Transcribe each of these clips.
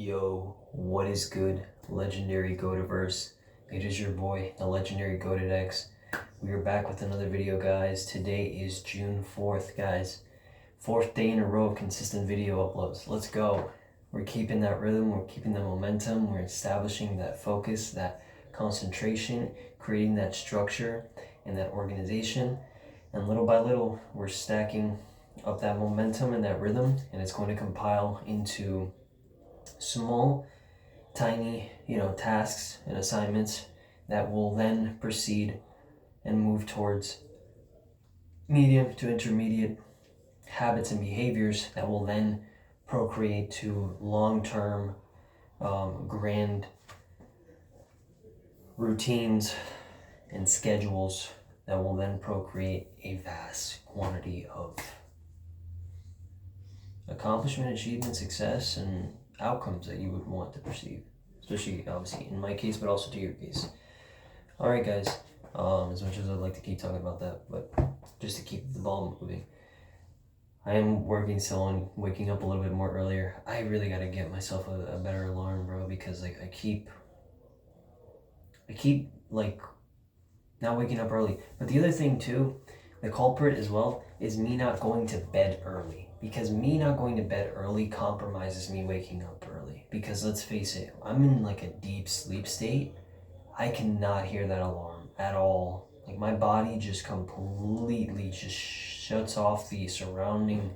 Yo, what is good, legendary Goativerse? It is your boy, the legendary Goated X. We are back with another video, guys. Today is June 4th, guys. 4th day in a row of consistent video uploads. Let's go. We're keeping that rhythm, we're keeping the momentum, we're establishing that focus, that concentration, creating that structure and that organization. And little by little, we're stacking up that momentum and that rhythm, and it's going to compile into small, tiny, tasks and assignments that will then proceed and move towards medium to intermediate habits and behaviors that will then procreate to long-term, grand routines and schedules that will then procreate a vast quantity of accomplishment, achievement, success, and outcomes that you would want to perceive, especially obviously in my case, but also to your case. All right, guys. As much as I'd like to keep talking about that, but just to keep the ball moving, I am working still on waking up a little bit more earlier. I really got to get myself a better alarm, bro, because like I keep like not waking up early. But the other thing too, the culprit as well, is me not going to bed early. Because me not going to bed early compromises me waking up early. Because let's face it, I'm in like a deep sleep state. I cannot hear that alarm at all. Like my body just completely just shuts off the surrounding,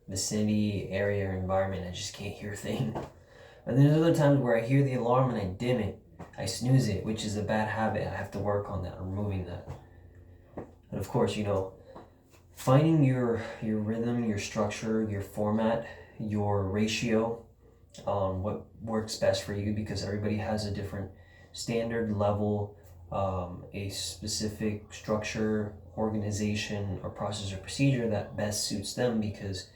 vicinity, area, or environment. I just can't hear a thing. And there's other times where I hear the alarm and I dim it. I snooze it, which is a bad habit. I have to work on that, removing that. And of course, finding your rhythm, your structure, your format, your ratio on what works best for you, because everybody has a different standard level, a specific structure, organization, or process or procedure that best suits them, because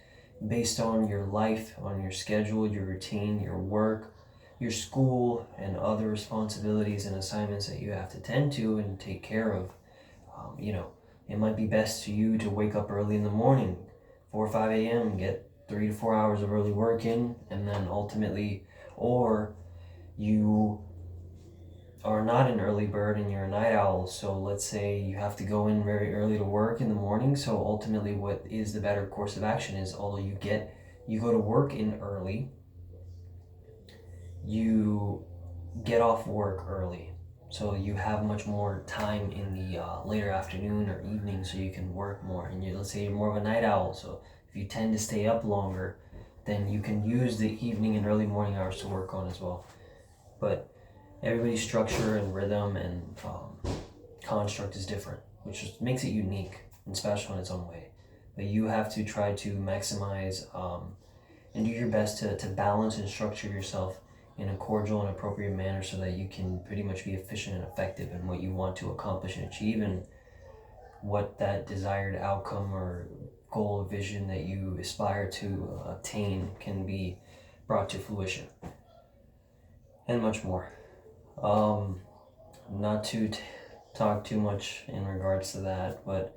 based on your life, on your schedule, your routine, your work, your school, and other responsibilities and assignments that you have to tend to and take care of, it might be best to you to wake up early in the morning, 4 or 5 a.m., get 3 to 4 hours of early work in, and then ultimately, or you are not an early bird and you're a night owl, so let's say you have to go in very early to work in the morning, so ultimately what is the better course of action is, although you go to work in early, you get off work early. So you have much more time in the later afternoon or evening, so you can work more. And let's say you're more of a night owl, so if you tend to stay up longer, then you can use the evening and early morning hours to work on as well. But everybody's structure and rhythm and construct is different, which just makes it unique and special in its own way. But you have to try to maximize and do your best to balance and structure yourself in a cordial and appropriate manner, so that you can pretty much be efficient and effective in what you want to accomplish and achieve, and what that desired outcome or goal or vision that you aspire to obtain can be brought to fruition, and much more. Not to talk too much in regards to that, but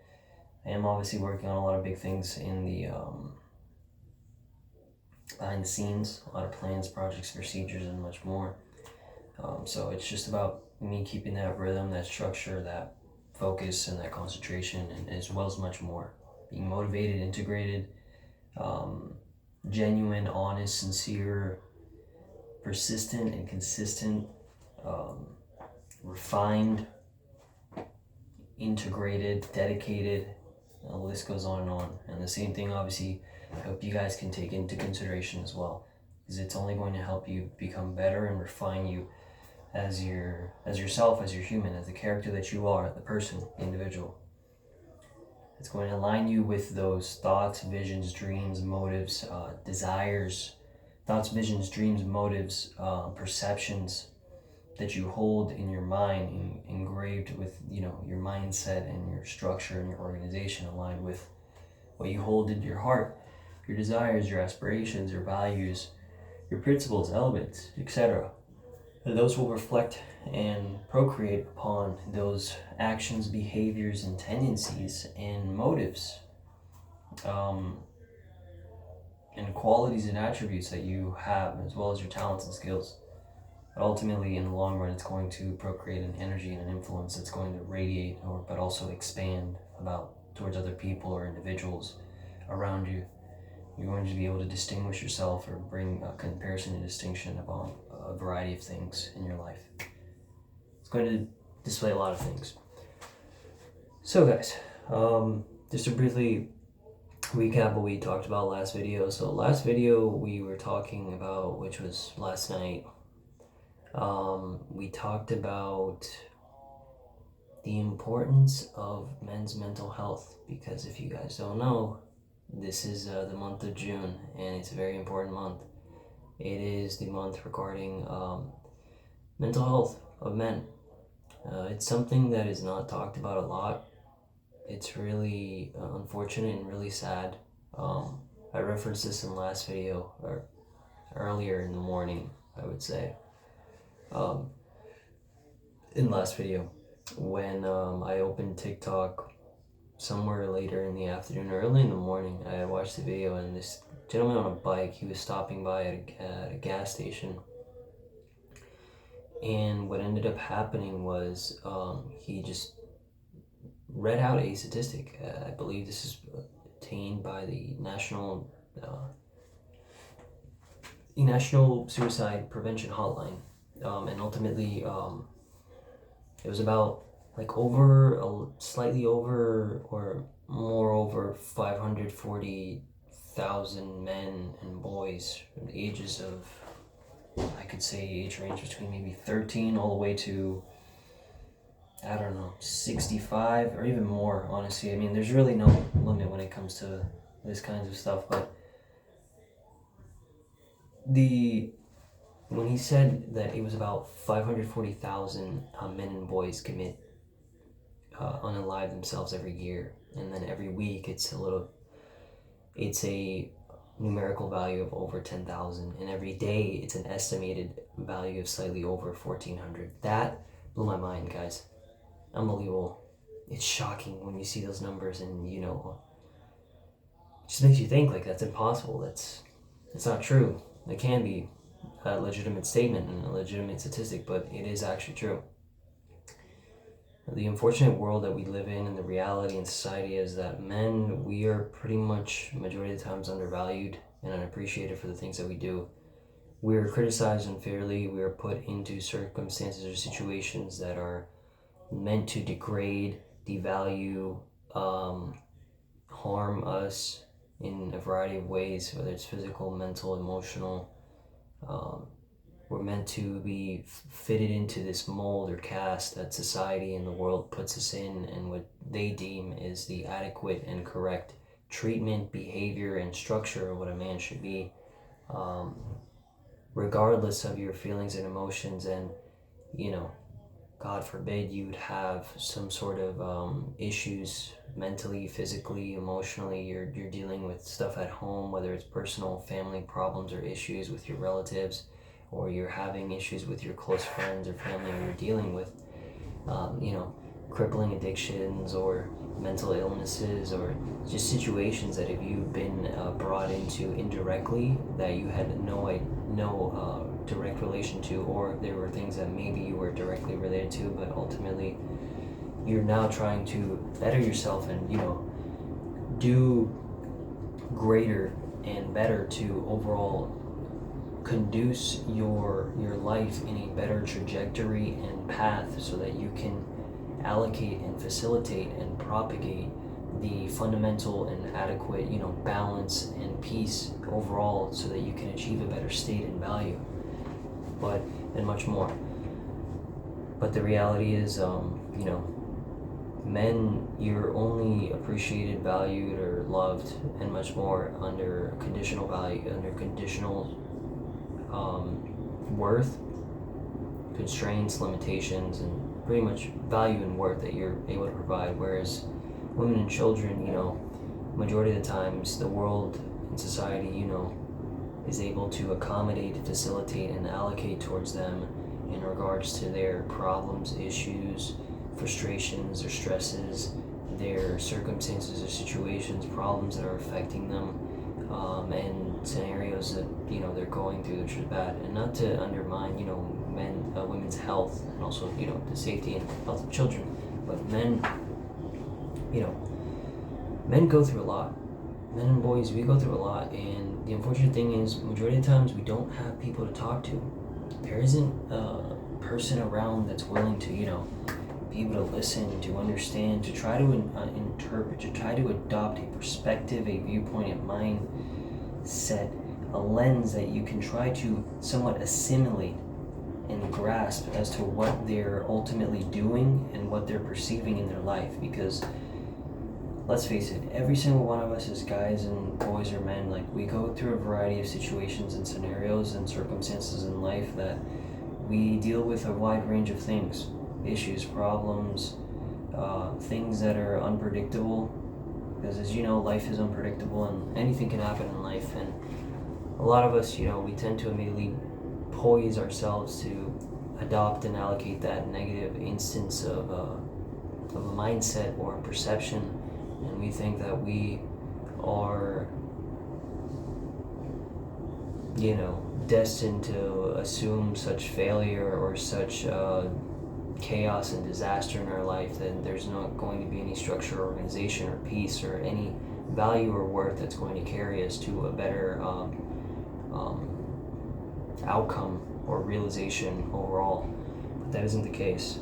I am obviously working on a lot of big things in the behind the scenes, a lot of plans, projects, procedures, and much more. So it's just about me keeping that rhythm, that structure, that focus, and that concentration, and as well as much more. Being motivated, integrated, genuine, honest, sincere, persistent, and consistent, refined, integrated, dedicated. The list goes on and on. And the same thing, obviously, I hope you guys can take into consideration as well, because it's only going to help you become better and refine you as yourself, as your human, as the character that you are, the person, the individual. It's going to align you with those thoughts, visions, dreams, motives, desires, thoughts, visions, dreams, motives, perceptions that you hold in your mind, engraved with your mindset and your structure and your organization, aligned with what you hold in your heart, your desires, your aspirations, your values, your principles, elements, etc. And those will reflect and procreate upon those actions, behaviors, and tendencies and motives and qualities and attributes that you have, as well as your talents and skills. But ultimately, in the long run, it's going to procreate an energy and an influence that's going to radiate, but also expand towards other people or individuals around you. You're going to be able to distinguish yourself or bring a comparison and distinction about a variety of things in your life. It's going to display a lot of things. So guys, just to briefly recap what we talked about last video. So last video we were talking about, which was last night, we talked about the importance of men's mental health, because if you guys don't know, this is the month of June, and it's a very important month. It is the month regarding mental health of men. It's something that is not talked about a lot. It's really unfortunate and really sad. I referenced this in last video, or earlier in the morning, I would say. In last video, when I opened TikTok somewhere later in the afternoon, early in the morning, I watched the video, and this gentleman on a bike, he was stopping by at a gas station. And what ended up happening was he just read out a statistic. I believe this is obtained by the National Suicide Prevention Hotline, and ultimately it was about slightly over or more over 540,000 men and boys from the ages of, I could say, age range between maybe 13 all the way to, I don't know, 65 or even more, honestly. I mean, there's really no limit when it comes to this kinds of stuff, but when he said that it was about 540,000 men and boys commit unalive themselves every year, and then every week it's a numerical value of over 10,000, and every day it's an estimated value of slightly over 1,400. That blew my mind, guys. Unbelievable. It's shocking when you see those numbers, and it just makes you think like that's impossible. It's not true. It can be a legitimate statement and a legitimate statistic, but it is actually true. The unfortunate world that we live in, and the reality in society, is that men, we are pretty much, majority of the times, undervalued and unappreciated for the things that we do. We are criticized unfairly. We are put into circumstances or situations that are meant to degrade, devalue, harm us in a variety of ways, whether it's physical, mental, emotional. We're meant to be fitted into this mold or cast that society and the world puts us in, and what they deem is the adequate and correct treatment, behavior, and structure of what a man should be, regardless of your feelings and emotions. And God forbid you'd have some sort of issues mentally, physically, emotionally. You're dealing with stuff at home, whether it's personal, family problems or issues with your relatives, or you're having issues with your close friends or family, or you're dealing with, crippling addictions or mental illnesses, or just situations that if you've been brought into indirectly that you had no direct relation to, or there were things that maybe you were directly related to, but ultimately you're now trying to better yourself and do greater and better to overall conduce your life in a better trajectory and path, so that you can allocate and facilitate and propagate the fundamental and adequate balance and peace overall, so that you can achieve a better state and value, and much more. But the reality is, men, you're only appreciated, valued, or loved, and much more under conditional value, under conditional worth, constraints, limitations, and pretty much value and worth that you're able to provide. Whereas women and children, majority of the times the world and society, is able to accommodate, facilitate, and allocate towards them in regards to their problems, issues, frustrations, or stresses, their circumstances or situations, problems that are affecting them, and scenarios that they're going through, which is bad, and not to undermine women's health and also the safety and health of children, but men go through a lot. Men and boys, we go through a lot, and the unfortunate thing is, majority of the times we don't have people to talk to. There isn't a person around that's willing to be able to listen, to understand, to try to interpret, to try to adopt a perspective, a viewpoint, a mindset, a lens that you can try to somewhat assimilate and grasp as to what they're ultimately doing and what they're perceiving in their life. Because let's face it, every single one of us as guys and boys or men, like, we go through a variety of situations and scenarios and circumstances in life that we deal with a wide range of things, issues, problems, things that are unpredictable, because as you know, life is unpredictable and anything can happen in life. And a lot of us, we tend to immediately poise ourselves to adopt and allocate that negative instance of a mindset or a perception, and we think that we are destined to assume such failure or such chaos and disaster in our life, that there's not going to be any structure, organization, or peace, or any value or worth that's going to carry us to a better outcome or realization overall. But that isn't the case.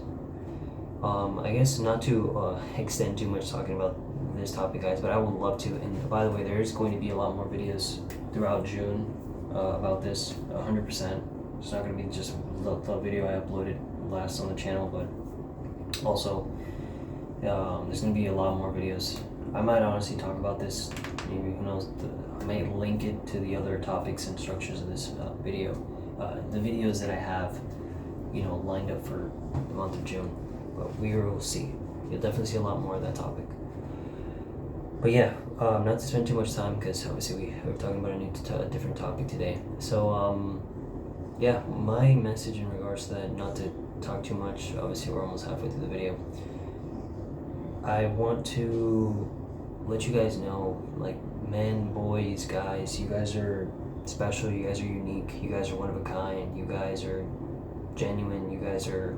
I guess not to extend too much talking about this topic, guys, but I would love to. And by the way, there is going to be a lot more videos throughout June about this, 100%. It's not going to be just the video I uploaded last on the channel, but also there's going to be a lot more videos. I might honestly talk about this, maybe, who knows, I might link it to the other topics and structures of this video, the videos that I have lined up for the month of June, but we will see. You'll definitely see a lot more of that topic. But yeah, not to spend too much time, because obviously we're talking about a different topic today. So yeah, my message in regards to that, not to talk too much, obviously we're almost halfway through the video, I want to let you guys know, like, men, boys, guys, you guys are special, you guys are unique, you guys are one of a kind, you guys are genuine, you guys are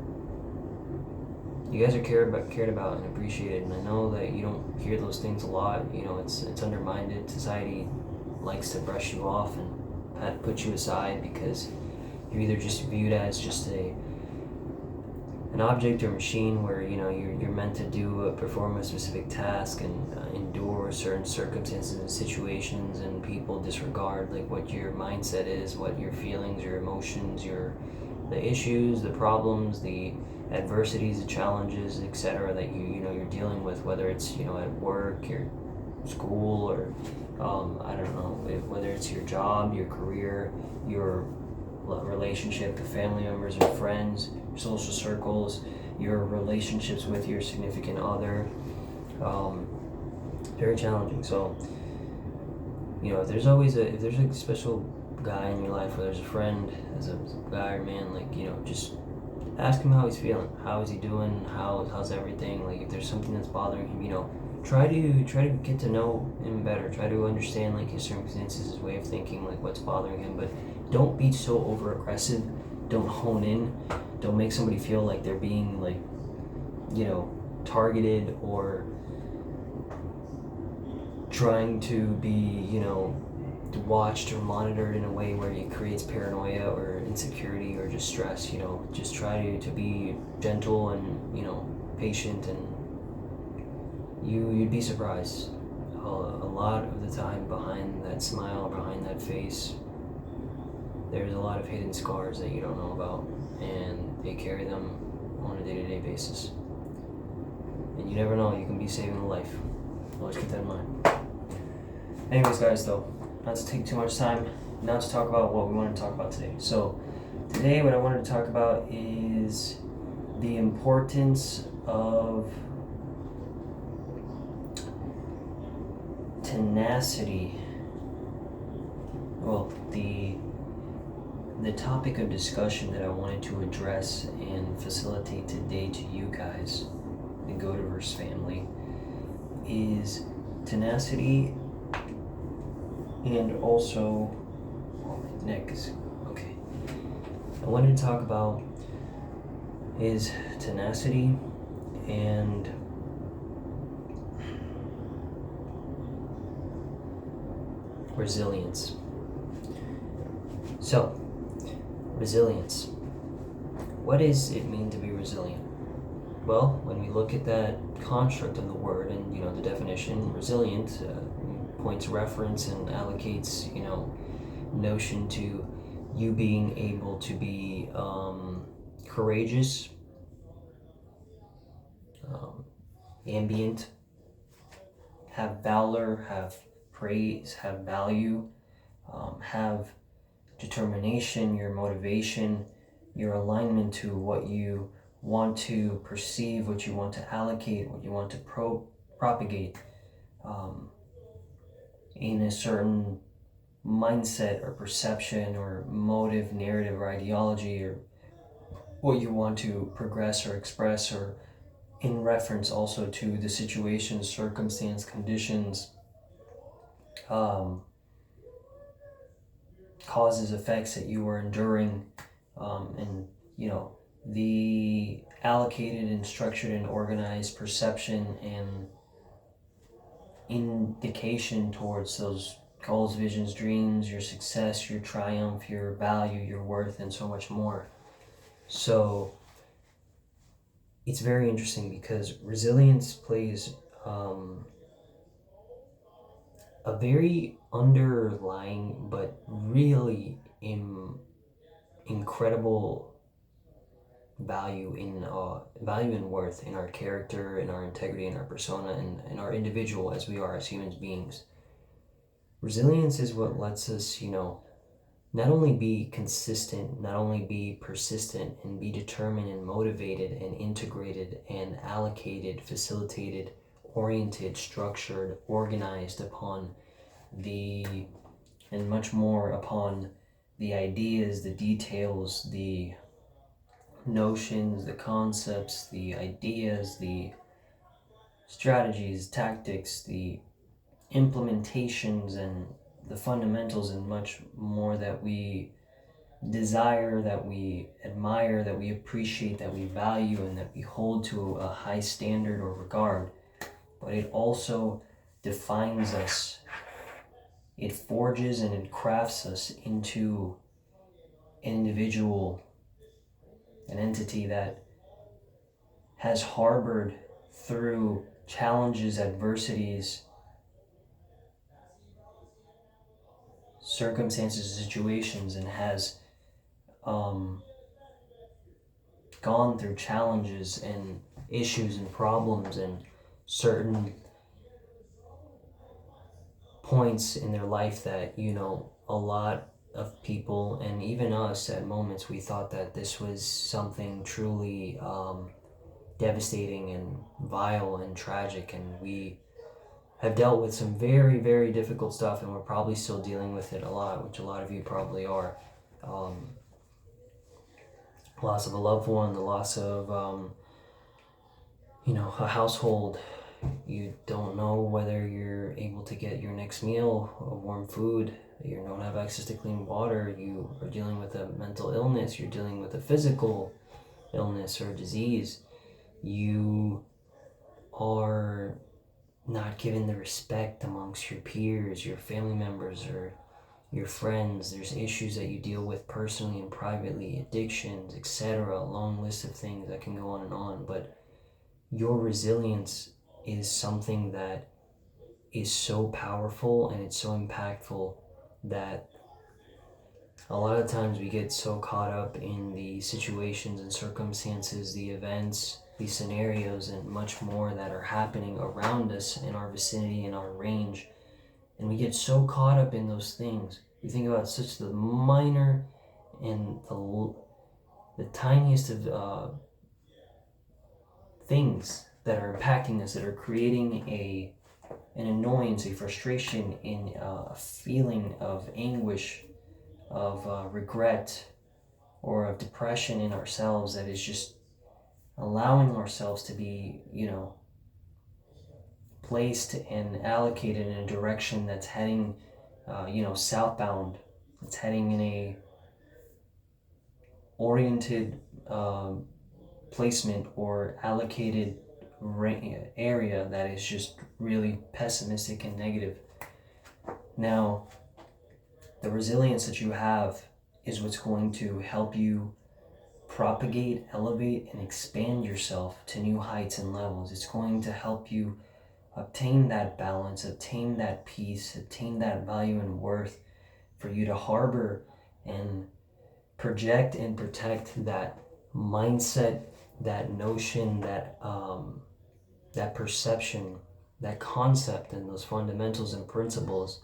cared about and appreciated. And I know that you don't hear those things a lot. It's undermined. Society likes to brush you off and put you aside, because you're either just viewed as just an object or machine where you're meant to perform a specific task and endure certain circumstances and situations, and people disregard like what your mindset is, what your feelings, your emotions, the issues, the problems, the adversities, the challenges, etc. that you're dealing with, whether it's at work, your school, or I don't know, whether it's your job, your career, your relationship with family members and friends, your social circles, your relationships with your significant other. Very challenging. So if there's a special guy in your life, whether there's a friend, as a guy or man, like just ask him how he's feeling, how is he doing, how's everything. Like, if there's something that's bothering him, try to get to know him better, try to understand like his circumstances, his way of thinking, like what's bothering him. But don't be so over aggressive, don't hone in, don't make somebody feel like they're being like targeted, or trying to be watched or monitored in a way where it creates paranoia or insecurity or just stress. Just try to be gentle and patient, and you'd be surprised a lot of the time behind that smile, behind that face, there's a lot of hidden scars that you don't know about, and they carry them on a day-to-day basis. And you never know, you can be saving a life. Always keep that in mind. Anyways, guys, though, not to take too much time, not to talk about what we want to talk about today. So today what I wanted to talk about is the importance of tenacity. Well, the topic of discussion that I wanted to address and facilitate today to you guys, the Go-Diverse family, is tenacity And also, oh, my neck is okay. I wanted to talk about is tenacity and resilience. So, resilience. What does it mean to be resilient? Well, when we look at that construct of the word and the definition, resilient points reference and allocates notion to you being able to be courageous, um, ambient, have valor, have praise, have value, have determination, your motivation, your alignment to what you want to perceive, what you want to allocate, what you want to propagate um, in a certain mindset or perception or motive, narrative, or ideology, or what you want to progress or express, or in reference also to the situation, circumstance, conditions, um, causes, effects that you are enduring, and the allocated and structured and organized perception and indication towards those goals, visions, dreams, your success, your triumph, your value, your worth, and so much more. So it's very interesting because resilience plays a very underlying but really incredible value and worth in our character, in our integrity, in our persona, and in our individual as we are as human beings. Resilience is what lets us, not only be consistent, not only be persistent, and be determined and motivated and integrated and allocated, facilitated, oriented, structured, organized upon the, and much more upon the ideas, the details, the notions, the concepts, the ideas, the strategies, tactics, the implementations, and the fundamentals, and much more that we desire, that we admire, that we appreciate, that we value, and that we hold to a high standard or regard. But it also defines us, it forges and it crafts us into an individual, an entity that has harbored through challenges, adversities, circumstances, situations, and has um, gone through challenges and issues and problems and certain points in their life that, a lot of people and even us at moments, we thought that this was something truly devastating and vile and tragic, and we have dealt with some very, very difficult stuff, and we're probably still dealing with it a lot, which a lot of you probably are. Um, Loss of a loved one, the loss of, a household. You don't know whether you're able to get your next meal of warm food. You don't have access to clean water. You are dealing with a mental illness. You're dealing with a physical illness or disease. You are not given the respect amongst your peers, your family members, or your friends. There's issues that you deal with personally and privately, addictions, etc. A long list of things that can go on and on. But your resilience is something that is so powerful and it's so impactful that a lot of times we get so caught up in the situations and circumstances, the events, the scenarios, and much more that are happening around us in our vicinity, in our range. And we get so caught up in those things. We think about such the minor and the tiniest of things that are impacting us, that are creating an annoyance, a frustration, in a feeling of anguish, of regret, or of depression in ourselves, that is just allowing ourselves to be, placed and allocated in a direction that's heading southbound. It's heading in a oriented placement or allocated area that is just really pessimistic and negative. Now, the resilience that you have is what's going to help you propagate, elevate, and expand yourself to new heights and levels. It's going to help you obtain that balance, obtain that peace, obtain that value and worth for you to harbor and project and protect that mindset, that notion, that perception, that concept, and those fundamentals and principles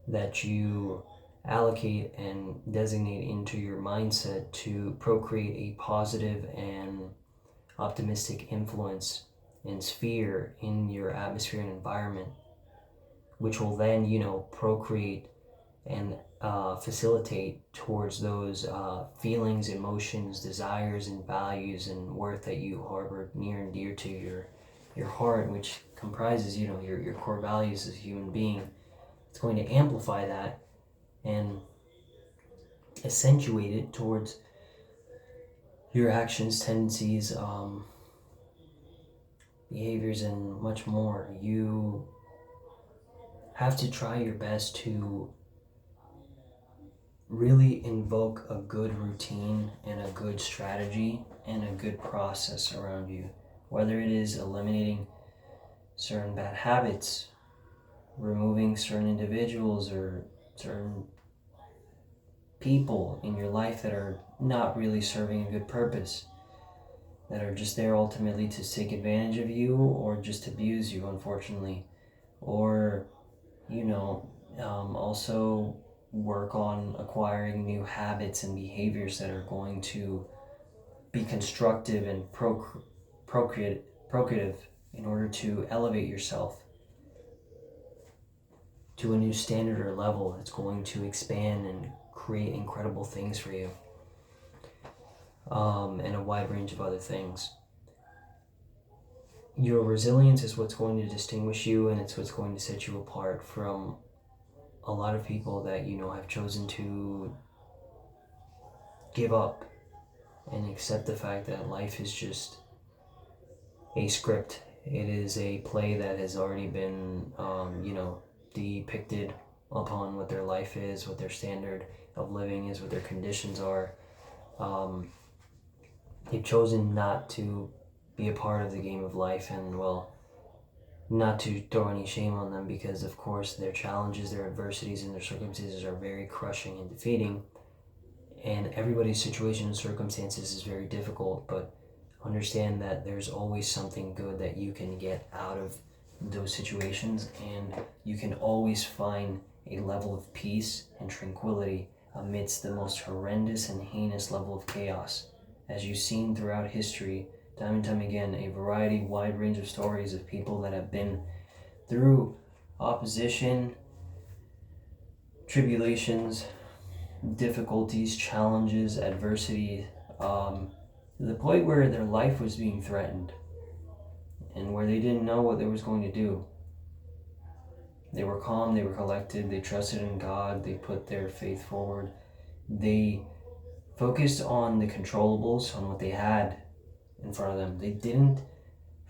that you allocate and designate into your mindset to procreate a positive and optimistic influence and sphere in your atmosphere and environment, which will then, procreate and facilitate towards those feelings, emotions, desires, and values and worth that you harbor near and dear to your heart, which comprises, your core values as a human being. It's going to amplify that and accentuate it towards your actions, tendencies, behaviors, and much more. You have to try your best to really invoke a good routine and a good strategy and a good process around you. Whether it is eliminating certain bad habits, removing certain individuals or certain people in your life that are not really serving a good purpose, that are just there ultimately to take advantage of you or just abuse you, unfortunately. Or, also work on acquiring new habits and behaviors that are going to be constructive and procreative in order to elevate yourself to a new standard or level that's going to expand and create incredible things for you, and a wide range of other things. Your resilience is what's going to distinguish you, and it's what's going to set you apart from a lot of people that have chosen to give up and accept the fact that life is just a script. It is a play that has already been, depicted upon what their life is, what their standard of living is, what their conditions are. They've chosen not to be a part of the game of life, and not to throw any shame on them, because of course their challenges, their adversities, and their circumstances are very crushing and defeating, and everybody's situation and circumstances is very difficult, but understand that there's always something good that you can get out of those situations, and you can always find a level of peace and tranquility amidst the most horrendous and heinous level of chaos. As you've seen throughout history, time and time again, a variety, wide range of stories of people that have been through opposition, tribulations, difficulties, challenges, adversity, to the point where their life was being threatened and where they didn't know what they was going to do. They were calm, they were collected, they trusted in God, they put their faith forward. They focused on the controllables, on what they had in front of them. They didn't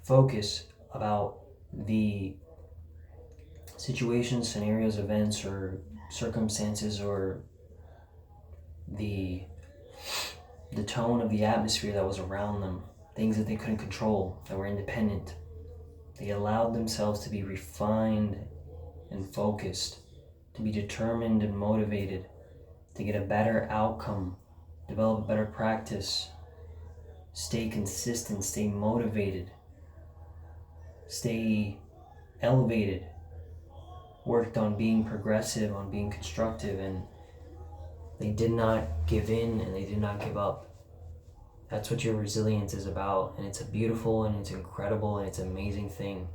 focus about the situations, scenarios, events, or circumstances, or the tone of the atmosphere that was around them, things that they couldn't control, that were independent. They allowed themselves to be refined and focused, to be determined and motivated, to get a better outcome, develop a better practice, stay consistent, stay motivated, stay elevated, worked on being progressive, on being constructive, and they did not give in and they did not give up. That's what your resilience is about, and it's a beautiful and it's incredible and it's an amazing thing.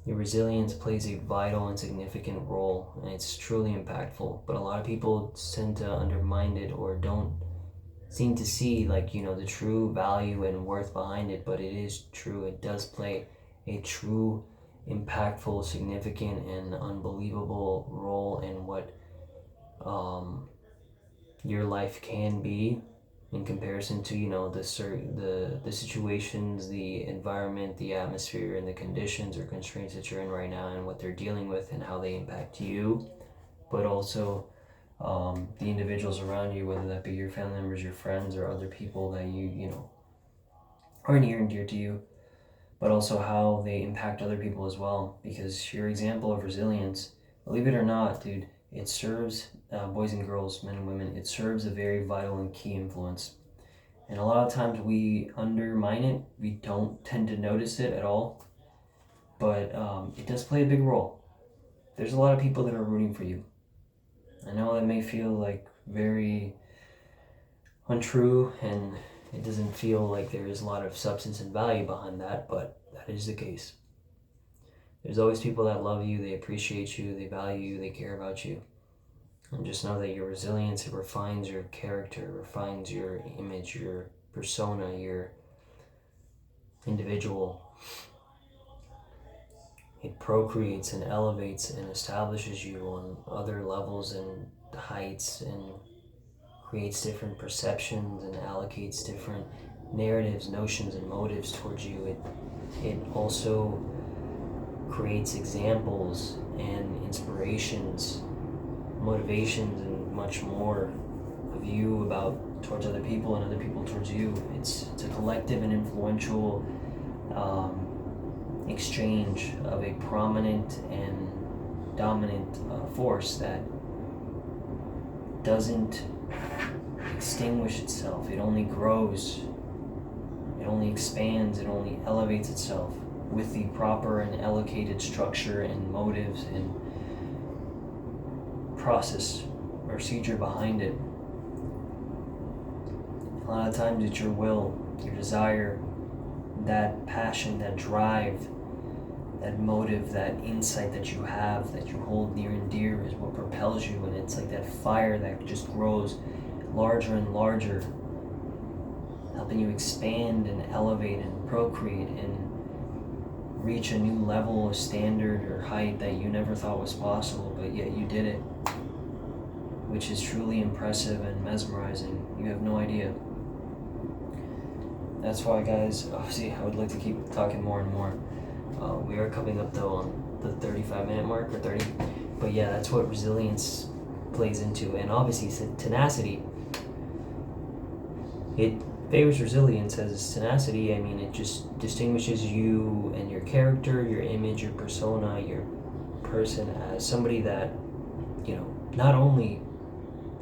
Your resilience plays a vital and significant role, and it's truly impactful, but a lot of people tend to undermine it or don't seem to see the true value and worth behind it. But it is true, it does play a true impactful, significant, and unbelievable role in what your life can be in comparison to, you know, the situations, the environment, the atmosphere, and the conditions or constraints that you're in right now, and what they're dealing with and how they impact you, but also the individuals around you, whether that be your family members, your friends, or other people that you know are near and dear to you, but also how they impact other people as well. Because your example of resilience, believe it or not, dude, it serves boys and girls, men and women, it serves a very vital and key influence. And a lot of times we undermine it. We don't tend to notice it at all. But it does play a big role. There's a lot of people that are rooting for you. I know it may feel like very untrue, and it doesn't feel like there is a lot of substance and value behind that, but that is the case. There's always people that love you, they appreciate you, they value you, they care about you. And just know that your resilience, it refines your character, refines your image, your persona, your individual. It procreates and elevates and establishes you on other levels and heights, and creates different perceptions and allocates different narratives, notions, and motives towards you. It also creates examples and inspirations, motivations, and much more of you towards other people and other people towards you. It's a collective and influential exchange of a prominent and dominant force that doesn't extinguish itself. It only grows, it only expands, it only elevates itself with the proper and allocated structure and motives and procedure behind it. A lot of times it's your will, your desire, that passion, that drive, that motive, that insight that you have, that you hold near and dear, is what propels you. And it's like that fire that just grows larger and larger, helping you expand and elevate and procreate and reach a new level of standard or height that you never thought was possible, but yet you did it, which is truly impressive and mesmerizing. You have no idea. That's why, guys, obviously I would like to keep talking more and more. We are coming up though on the 35-minute mark, or 30, but yeah, that's what resilience plays into. And obviously tenacity, it favors resilience as tenacity. I mean, it just distinguishes you and your character, your image, your persona, your person as somebody that, you know, not only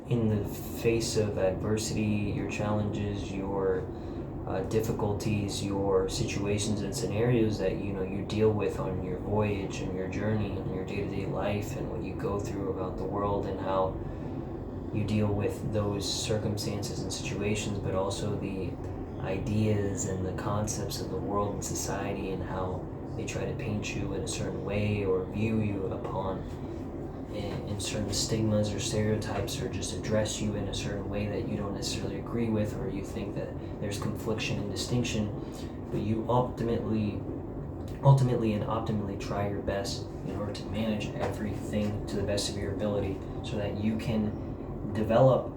in the face of adversity, your challenges, your difficulties, your situations and scenarios that you deal with on your voyage and your journey and your day-to-day life, and what you go through about the world and how you deal with those circumstances and situations, but also the ideas and the concepts of the world and society, and how they try to paint you in a certain way or view you upon in certain stigmas or stereotypes, or just address you in a certain way that you don't necessarily agree with, or you think that there's confliction and distinction, but you ultimately and optimally try your best in order to manage everything to the best of your ability, so that you can develop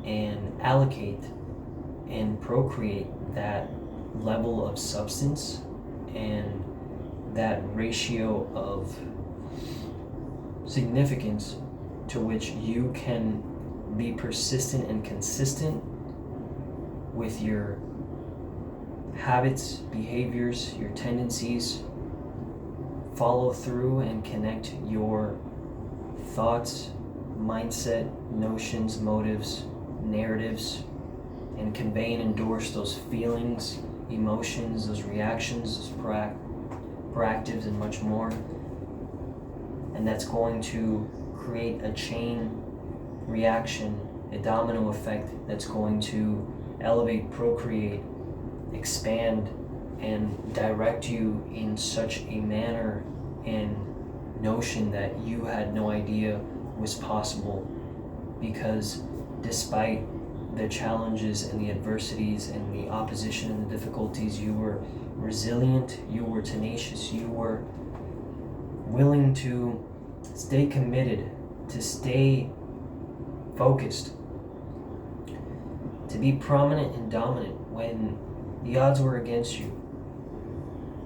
and allocate and procreate that level of substance and that ratio of significance to which you can be persistent and consistent with your habits, behaviors, your tendencies, follow through and connect your thoughts, mindset, notions, motives, narratives, and convey and endorse those feelings, emotions, those reactions, those proactives, and much more. And that's going to create a chain reaction, a domino effect that's going to elevate, procreate, expand, and direct you in such a manner and notion that you had no idea was possible. Because despite the challenges and the adversities and the opposition and the difficulties, you were resilient, you were tenacious, you were willing to stay committed, to stay focused, to be prominent and dominant when the odds were against you,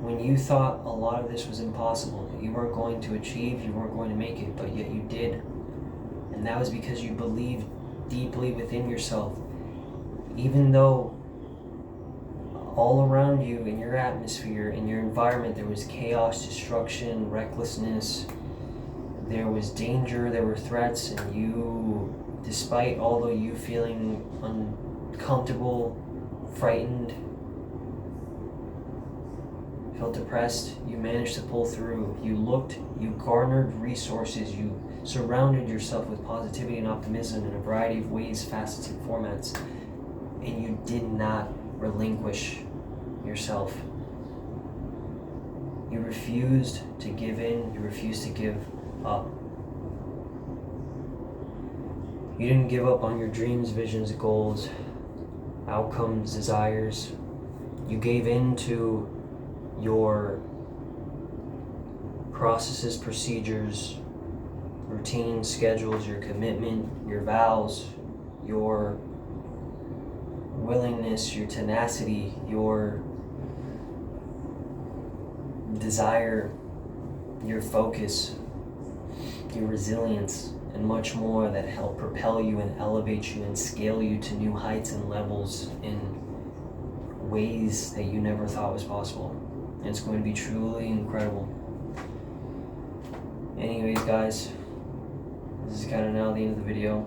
when you thought a lot of this was impossible, that you weren't going to achieve, you weren't going to make it, but yet you did. And that was because you believed deeply within yourself. Even though all around you, in your atmosphere, in your environment, there was chaos, destruction, recklessness, there was danger, there were threats, and you, despite although you feeling uncomfortable, frightened, felt depressed, you managed to pull through. You looked, you garnered resources, you surrounded yourself with positivity and optimism in a variety of ways, facets, and formats, and you did not relinquish yourself. You refused to give in, you refused to give up. You didn't give up on your dreams, visions, goals, outcomes, desires. You gave in to your processes, procedures, routines, schedules, your commitment, your vows, your willingness, your tenacity, your desire, your focus, your resilience, and much more that help propel you and elevate you and scale you to new heights and levels in ways that you never thought was possible. And it's going to be truly incredible. Anyways, guys, this is kind of now the end of the video.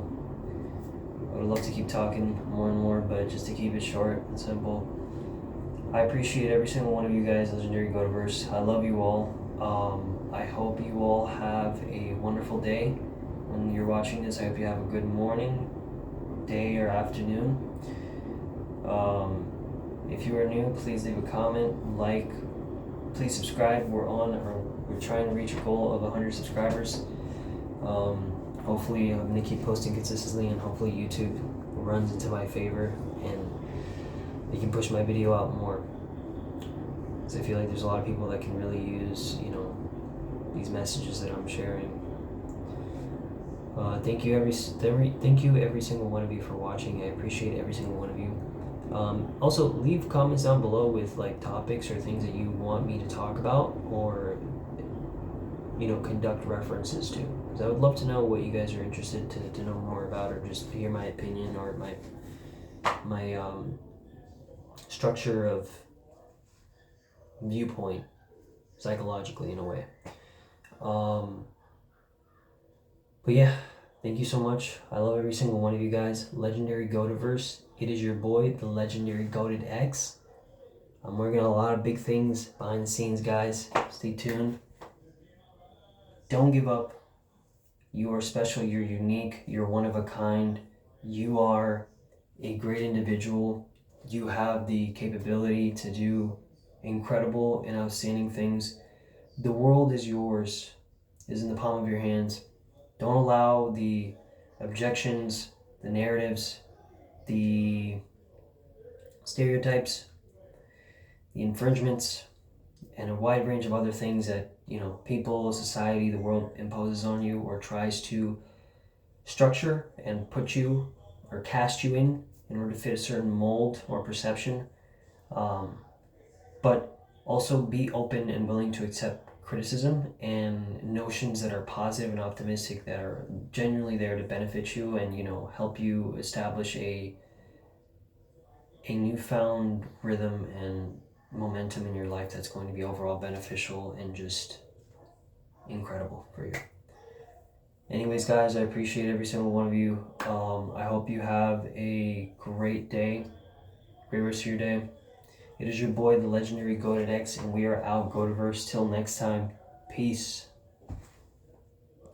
I would love to keep talking more and more, but just to keep it short and simple, I appreciate every single one of you guys, Legendary Go-Verse. I love you all. I hope you all have a wonderful day. When you're watching this, I hope you have a good morning, day, or afternoon. If you are new, please leave a comment, like, please subscribe. We're trying to reach a goal of 100 subscribers. Hopefully, I'm going to keep posting consistently, and hopefully YouTube runs into my favor and you can push my video out more. Because I feel like there's a lot of people that can really use, these messages that I'm sharing. Thank you every single one of you for watching. I appreciate every single one of you. Also, leave comments down below with topics or things that you want me to talk about, or conduct references to. Because I would love to know what you guys are interested to know more about, or just hear my opinion or my structure of viewpoint psychologically in a way. But yeah, thank you so much. I love every single one of you guys. Legendary Go-Verse. It is your boy, the Legendary Goated X. I'm working on a lot of big things behind the scenes, guys. Stay tuned. Don't give up. You are special. You're unique. You're one of a kind. You are a great individual. You have the capability to do incredible and outstanding things. The world is yours. It is in the palm of your hands. Don't allow the objections, the narratives, the stereotypes, the infringements, and a wide range of other things that people, society, the world imposes on you or tries to structure and put you or cast you in order to fit a certain mold or perception. But also be open and willing to accept criticism and notions that are positive and optimistic, that are genuinely there to benefit you and help you establish a newfound rhythm and momentum in your life that's going to be overall beneficial and just incredible for you. Anyways, guys, I appreciate every single one of you. I hope you have a great day, great rest of your day. It is your boy, the Legendary Goated X, and we are out, Go-Verse. Till next time, peace.